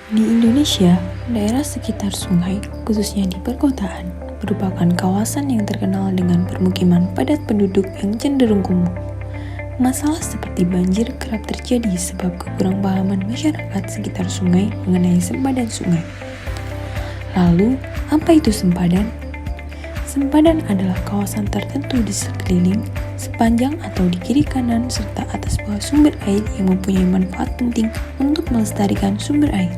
Di Indonesia, daerah sekitar sungai, khususnya di perkotaan, merupakan kawasan yang terkenal dengan permukiman padat penduduk yang cenderung kumuh. Masalah seperti banjir kerap terjadi sebab kekurangpahaman masyarakat sekitar sungai mengenai sempadan sungai. Lalu, apa itu sempadan? Sempadan adalah kawasan tertentu di sekeliling, sepanjang atau di kiri kanan serta atas bawah sumber air yang mempunyai manfaat penting untuk melestarikan sumber air.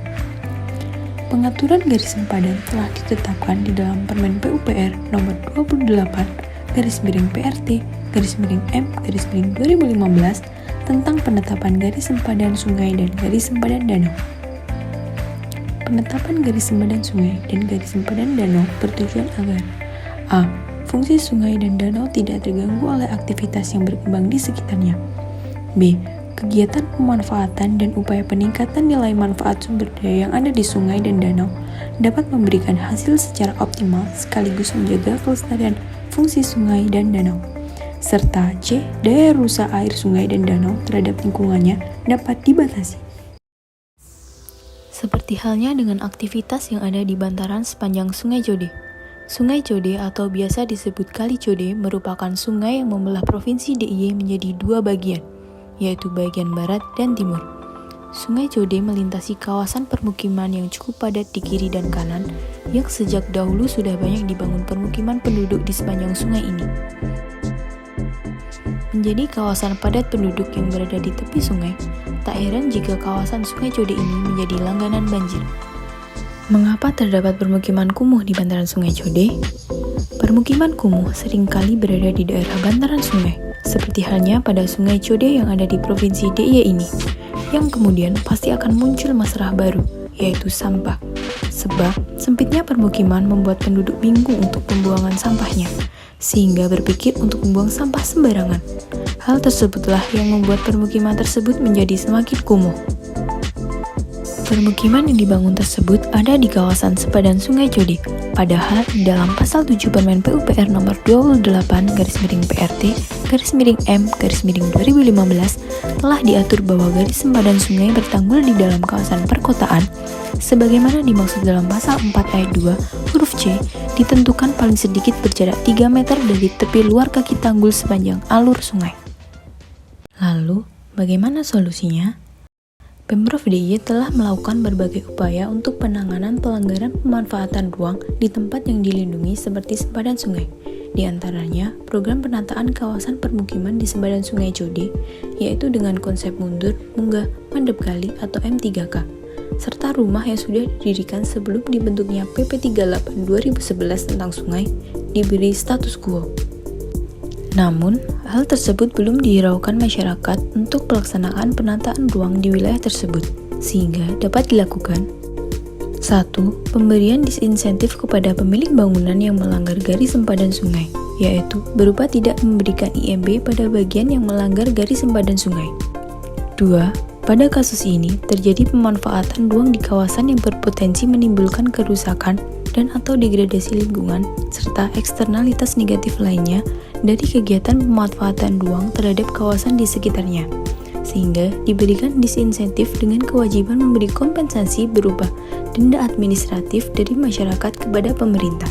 Pengaturan garis sempadan telah ditetapkan di dalam Permen PUPR nomor 28/PRT/M/2015 tentang penetapan garis sempadan sungai dan garis sempadan danau. Penetapan garis sempadan sungai dan garis sempadan danau bertujuan agar a. Fungsi sungai dan danau tidak terganggu oleh aktivitas yang berkembang di sekitarnya. b. Kegiatan pemanfaatan dan upaya peningkatan nilai manfaat sumber daya yang ada di sungai dan danau dapat memberikan hasil secara optimal sekaligus menjaga kelestarian fungsi sungai dan danau. Serta c. Daya rusak air sungai dan danau terhadap lingkungannya dapat dibatasi. Seperti halnya dengan aktivitas yang ada di bantaran sepanjang Sungai Code. Sungai Code atau biasa disebut Kali Code merupakan sungai yang membelah Provinsi DIY menjadi dua bagian, yaitu bagian barat dan timur. Sungai Code melintasi kawasan permukiman yang cukup padat di kiri dan kanan, yang sejak dahulu sudah banyak dibangun permukiman penduduk di sepanjang sungai ini. Menjadi kawasan padat penduduk yang berada di tepi sungai, tak heran jika kawasan Sungai Code ini menjadi langganan banjir. Mengapa terdapat permukiman kumuh di bantaran Sungai Code? Permukiman kumuh seringkali berada di daerah bantaran sungai, seperti halnya pada Sungai Code yang ada di Provinsi DIY ini, yang kemudian pasti akan muncul masalah baru, yaitu sampah. Sebab sempitnya permukiman membuat penduduk bingung untuk pembuangan sampahnya, sehingga berpikir untuk membuang sampah sembarangan. Hal tersebutlah yang membuat permukiman tersebut menjadi semakin kumuh. Permukiman yang dibangun tersebut ada di kawasan sepadan Sungai Code, padahal di dalam pasal 7 Permen PUPR nomor 28/PRT/M/2015 telah diatur bahwa garis sempadan sungai bertanggul di dalam kawasan perkotaan, sebagaimana dimaksud dalam pasal 4 ayat 2 huruf C, ditentukan paling sedikit berjarak 3 meter dari tepi luar kaki tanggul sepanjang alur sungai. Lalu, bagaimana solusinya? Pemprov DIY telah melakukan berbagai upaya untuk penanganan pelanggaran pemanfaatan ruang di tempat yang dilindungi seperti sempadan sungai. Di antaranya, program penataan kawasan permukiman di sempadan Sungai Code, yaitu dengan konsep mundur, munggah, mandep kali atau M3K, serta rumah yang sudah didirikan sebelum dibentuknya PP 38 2011 tentang sungai diberi status quo. Namun, hal tersebut belum dihiraukan masyarakat untuk pelaksanaan penataan ruang di wilayah tersebut, sehingga dapat dilakukan 1. Pemberian disinsentif kepada pemilik bangunan yang melanggar garis sempadan sungai, yaitu berupa tidak memberikan IMB pada bagian yang melanggar garis sempadan sungai. 2. Pada kasus ini, terjadi pemanfaatan ruang di kawasan yang berpotensi menimbulkan kerusakan dan atau degradasi lingkungan, serta eksternalitas negatif lainnya dari kegiatan pemanfaatan ruang terhadap kawasan di sekitarnya, sehingga diberikan disinsentif dengan kewajiban memberi kompensasi berupa denda administratif dari masyarakat kepada pemerintah.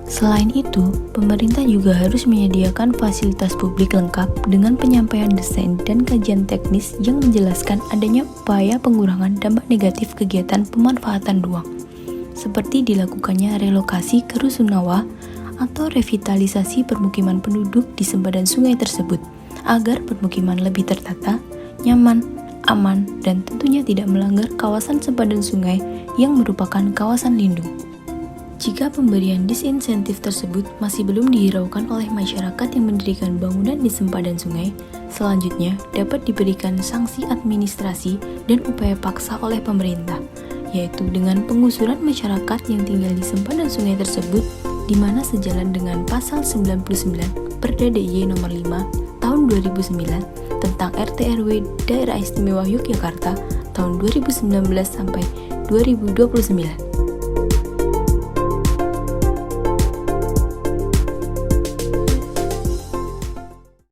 Selain itu, pemerintah juga harus menyediakan fasilitas publik lengkap dengan penyampaian desain dan kajian teknis yang menjelaskan adanya upaya pengurangan dampak negatif kegiatan pemanfaatan ruang, seperti dilakukannya relokasi ke rusunawa atau revitalisasi permukiman penduduk di sempadan sungai tersebut, agar permukiman lebih tertata, nyaman, aman, dan tentunya tidak melanggar kawasan sempadan sungai yang merupakan kawasan lindung. Jika pemberian disinsentif tersebut masih belum dihiraukan oleh masyarakat yang mendirikan bangunan di sempadan sungai, selanjutnya dapat diberikan sanksi administrasi dan upaya paksa oleh pemerintah, yaitu dengan penggusuran masyarakat yang tinggal di sempadan sungai tersebut, di mana sejalan dengan pasal 99 Perda DIY nomor 5 tahun 2009 tentang RT/RW Daerah Istimewa Yogyakarta tahun 2019 sampai 2029.